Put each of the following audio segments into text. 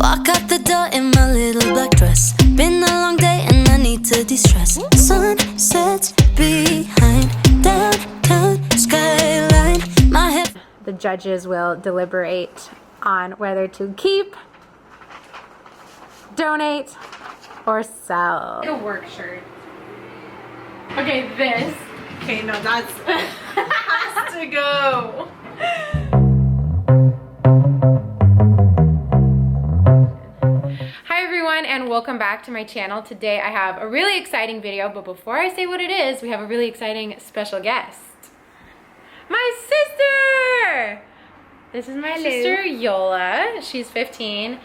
Walk out the door in my little black dress. Been a long day and I need to de-stress. Sun sets behind downtown skyline. My head. The judges will deliberate on whether to keep, donate, or sell. Like a work shirt. Okay, this. Okay, no, that's has to go. Hi everyone, and welcome back to my channel. Today I have a really exciting video, but before I say what it is, we have a really exciting special guest. My sister! This is my sister Yola. She's 15.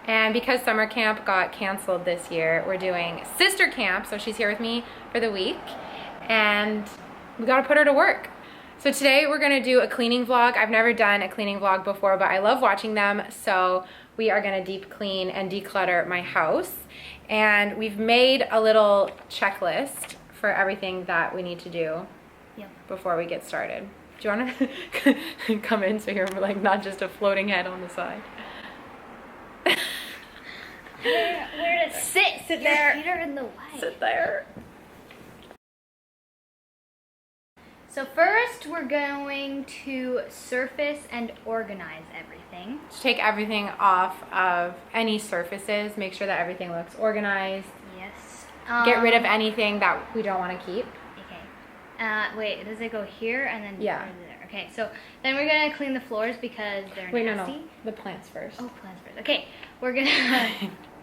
And because summer camp got canceled this year, we're doing sister camp. So she's here with me for the week and we gotta put her to work. So today we're gonna do a cleaning vlog. I've never done a cleaning vlog before, but I love watching them. So we are gonna deep clean and declutter my house. And we've made a little checklist for everything that we need to do before we get started. Do you wanna come in so you're like not just a floating head on the side? Where to sit? Sit there. Your feet are in the way. Sit there. So first we're going to surface and organize everything. Just take everything off of any surfaces. Make sure that everything looks organized. Yes. Get rid of anything that we don't want to keep. Okay. Wait, does it go here and then yeah. there? Okay, so then we're gonna clean the floors because they're nasty. No. The plants first. Oh, plants first. Okay, we're gonna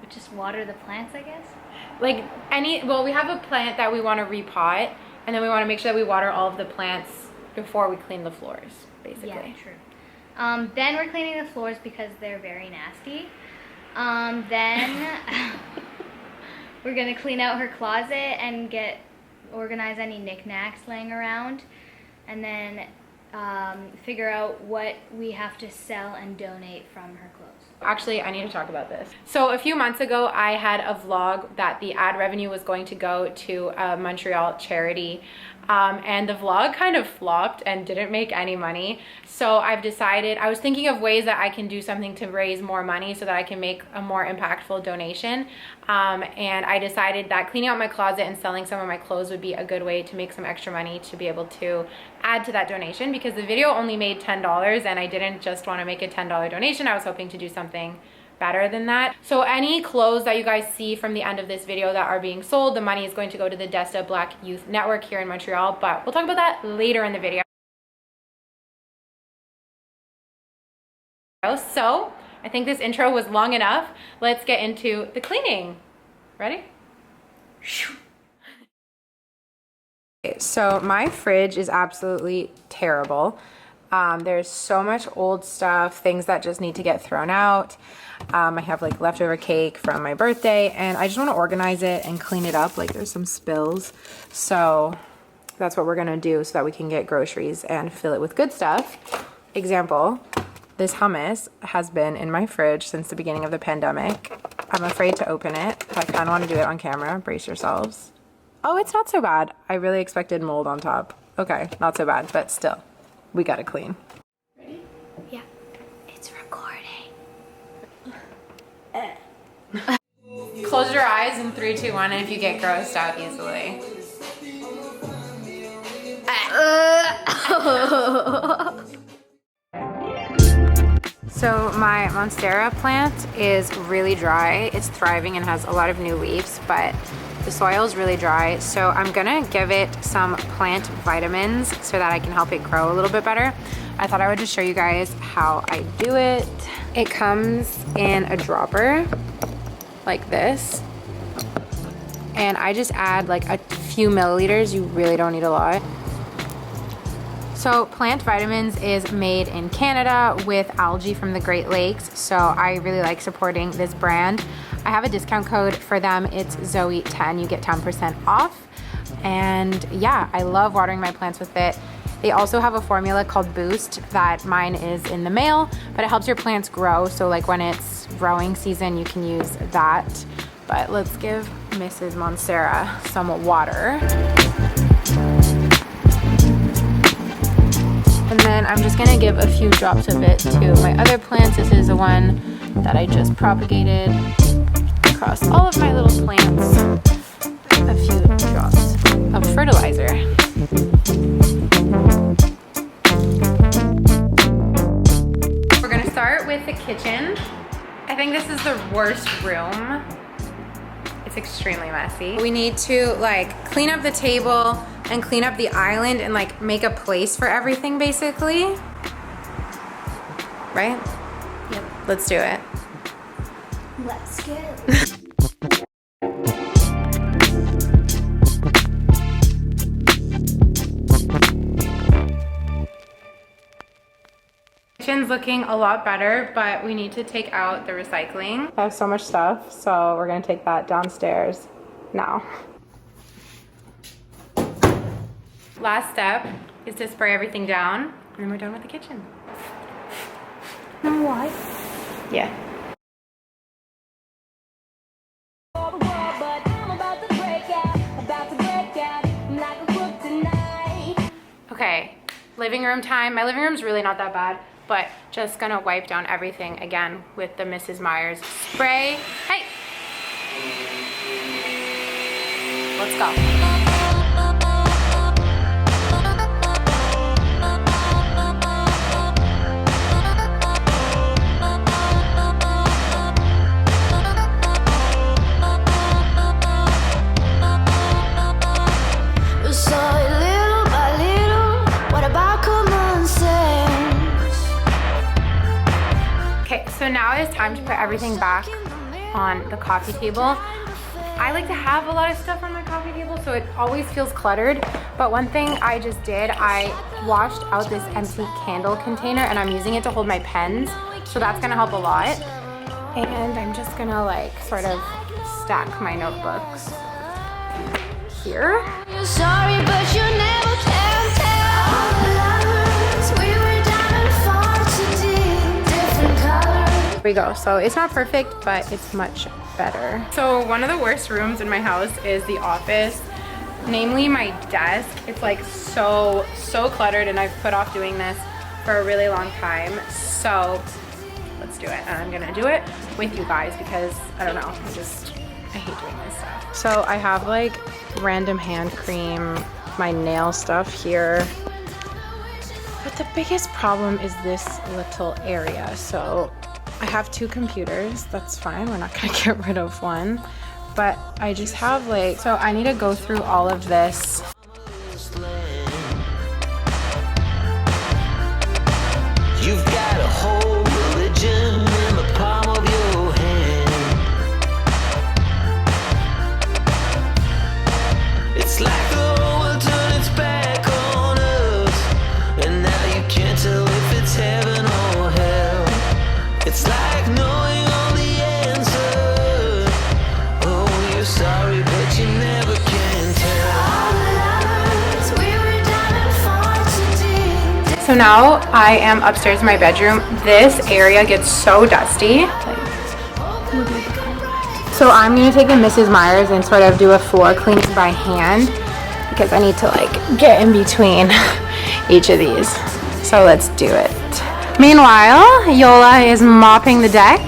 just water the plants, I guess. Like well, we have a plant that we want to repot, and then we want to make sure that we water all of the plants before we clean the floors, basically. Yeah, true. Then we're cleaning the floors because they're very nasty. Then we're gonna clean out her closet and organize any knickknacks laying around, and then figure out what we have to sell and donate from her clothes. Actually, I need to talk about this. So a few months ago, I had a vlog that the ad revenue was going to go to a Montreal charity. And the vlog kind of flopped and didn't make any money. So I've decided, I was thinking of ways that I can do something to raise more money so that I can make a more impactful donation. And I decided that cleaning out my closet and selling some of my clothes would be a good way to make some extra money to be able to add to that donation, because the video only made $10 and I didn't just want to make a $10 donation. I was hoping to do something better than that. So any clothes that you guys see from the end of this video that are being sold, the money is going to go to the DECLUTTERING Black Youth Network here in Montreal, but we'll talk about that later in the video. So I think this intro was long enough. Let's get into the cleaning. Ready? So my fridge is absolutely terrible. There's so much old stuff, things that just need to get thrown out. I have like leftover cake from my birthday and I just want to organize it and clean it up. Like there's some spills. So that's what we're going to do so that we can get groceries and fill it with good stuff. Example, this hummus has been in my fridge since the beginning of the pandemic. I'm afraid to open it. I kind of want to do it on camera. Brace yourselves. Oh, it's not so bad. I really expected mold on top. Okay, not so bad, but still, we got to clean. Ready? Yeah. It's recording. Close your eyes in 3, 2, 1, and if you get grossed out easily. So my Monstera plant is really dry. It's thriving and has a lot of new leaves, but the soil is really dry. So I'm gonna give it some plant vitamins so that I can help it grow a little bit better. I thought I would just show you guys how I do it. It comes in a dropper like this. And I just add like a few milliliters. You really don't need a lot. So Plant Vitamins is made in Canada with algae from the Great Lakes. So I really like supporting this brand. I have a discount code for them. It's Zoe10. You get 10% off. And yeah, I love watering my plants with it. They also have a formula called Boost that mine is in the mail, but it helps your plants grow. So like when it's growing season, you can use that. But let's give Mrs. Monstera some water. And then I'm just gonna give a few drops of it to my other plants. This is the one that I just propagated across all of my little plants a few drops of fertilizer. We're gonna start with the kitchen. I think this is the worst room. It's extremely messy. We need to like clean up the table and clean up the island and like make a place for everything basically. Right? Yep. Let's do it. Let's go. Kitchen's looking a lot better, but we need to take out the recycling. I have so much stuff, so we're gonna take that downstairs now. Last step is to spray everything down, and then we're done with the kitchen. What? Yeah. Okay, living room time. My living room's really not that bad, but just gonna wipe down everything again with the Mrs. Myers spray. Hey! Let's go. So now it's time to put everything back on the coffee table. I like to have a lot of stuff on my coffee table, so it always feels cluttered. But one thing I just did, I washed out this empty candle container and I'm using it to hold my pens. So that's gonna help a lot. And I'm just gonna like sort of stack my notebooks here. You're sorry, but you never can tell. All the lovers, we were diamond far too deep, different colors. Here we go. So it's not perfect, but it's much better. So one of the worst rooms in my house is the office, namely my desk. It's like so cluttered, and I've put off doing this for a really long time. So let's do it. And I'm gonna do it with you guys because I don't know, I hate doing this stuff. So I have like random hand cream, my nail stuff here. But the biggest problem is this little area. So I have 2 computers, that's fine. We're not gonna get rid of one. But I just have like, so I need to go through all of this. You've got a whole religion in the palm of your hand. It's like the whole world turned its back on us, and now you can't tell if it's heaven or hell. It's like knowing all the answers. Oh, you're sorry, but you never can tell. All the lovers, we were diamond far too deep. So now I am upstairs in my bedroom. This area gets so dusty. So I'm gonna take the Mrs. Myers and sort of do a floor cleaning by hand because I need to like get in between each of these. So let's do it. Meanwhile, Yola is mopping the deck.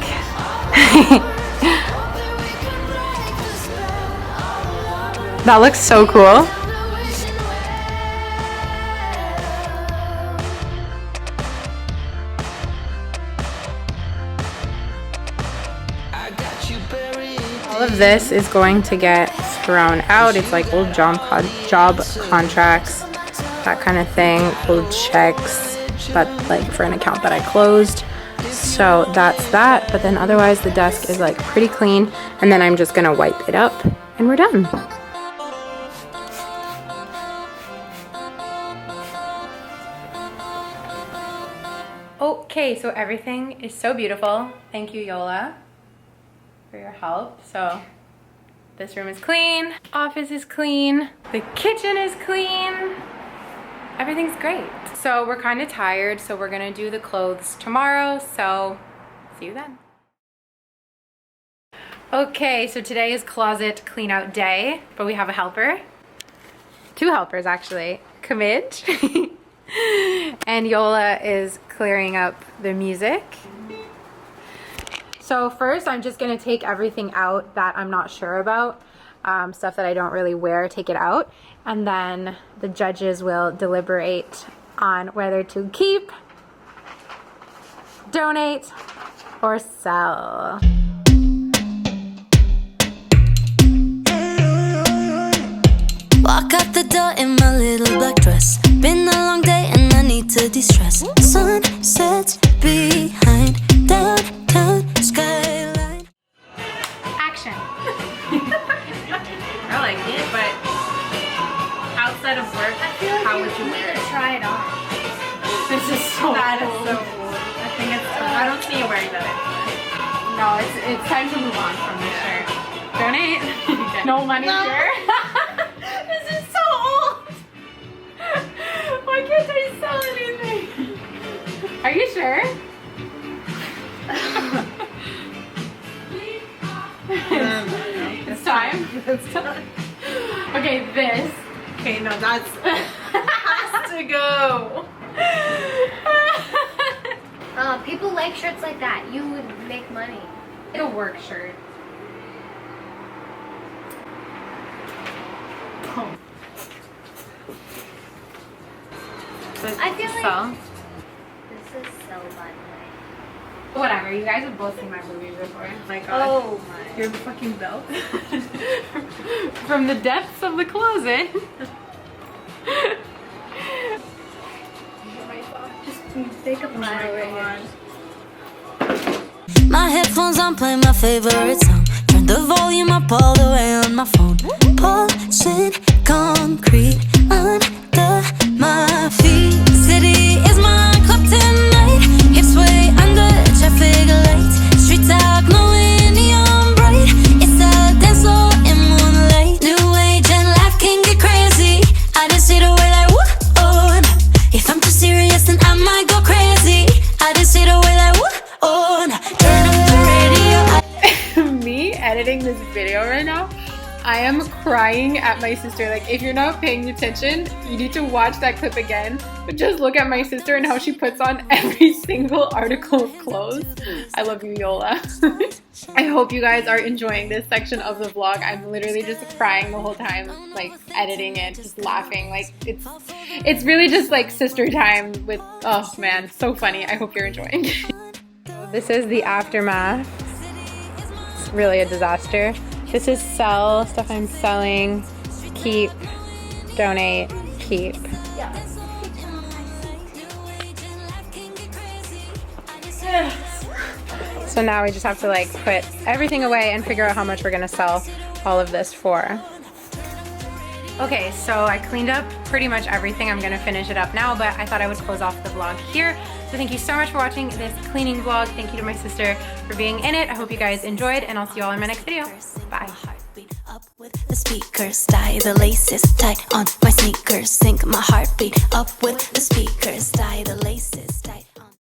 That looks so cool. All of this is going to get thrown out. It's like old job contracts, that kind of thing, old checks, but like for an account that I closed. So that's that. But then otherwise the desk is like pretty clean, and then I'm just gonna wipe it up and we're done. Okay, so everything is so beautiful. Thank you, Yola, for your help. So this room is clean, office is clean, the kitchen is clean, everything's great. So we're kind of tired, so we're gonna do the clothes tomorrow, so see you then. Okay, so today is closet clean out day, but we have a helper. 2 helpers actually, Camidg and Yola is clearing up the music. So first I'm just gonna take everything out that I'm not sure about. Stuff that I don't really wear, take it out. And then the judges will deliberate on whether to keep, donate, or sell. Walk out the door in my little black dress. Been a long day and I need to de-stress. Sun sets behind downtown skyline. Action. I like it, but outside of work, I feel like how you would you need wear to it? try it on. This is so That is cool. so cool. I think it's. I don't see you wearing that anymore. No, it's time to move on from this shirt. Donate. No money shirt. This is so old. Why can't I sell anything? Are you sure? It's time. It's time. Okay, this. Okay, no, that's has to go. People like shirts like that. You would make money. Like a work shirt. Oh. I feel like- so. This is so by the way. Whatever, you guys have both seen my movies before. Oh my god. Oh my. Your fucking belt. From the depths of the closet. Just take a photo right here. My headphones on, play my favorite song. Turn the volume up all the way on my phone. Pulsing concrete under my feet. City is my club tonight. Hips way under traffic lights. Street talk, glowing neon bright. It's a dance floor in moonlight. New age and life can get crazy. I just sit away like whoa. If I'm too serious, then I might go crazy. I just sit away like whoa. Turn up the radio. Me editing this video right now, I am crying at my sister. Like, if you're not paying attention, you need to watch that clip again. But just look at my sister and how she puts on every single article of clothes. I love you, Yola. I hope you guys are enjoying this section of the vlog. I'm literally just crying the whole time, like editing it, just laughing. Like, it's really just like sister time with, oh man, so funny. I hope you're enjoying. This is the aftermath. It's really a disaster. This is sell, stuff I'm selling, keep, donate, keep. So now we just have to like put everything away and figure out how much we're gonna sell all of this for. Okay, so I cleaned up pretty much everything. I'm gonna finish it up now, but I thought I would close off the vlog here. So thank you so much for watching this cleaning vlog. Thank you to my sister for being in it. I hope you guys enjoyed, and I'll see you all in my next video. Bye. Up with the speakers, tie the laces tight on my sneakers, sync my heartbeat up with the speakers, tie the laces tight.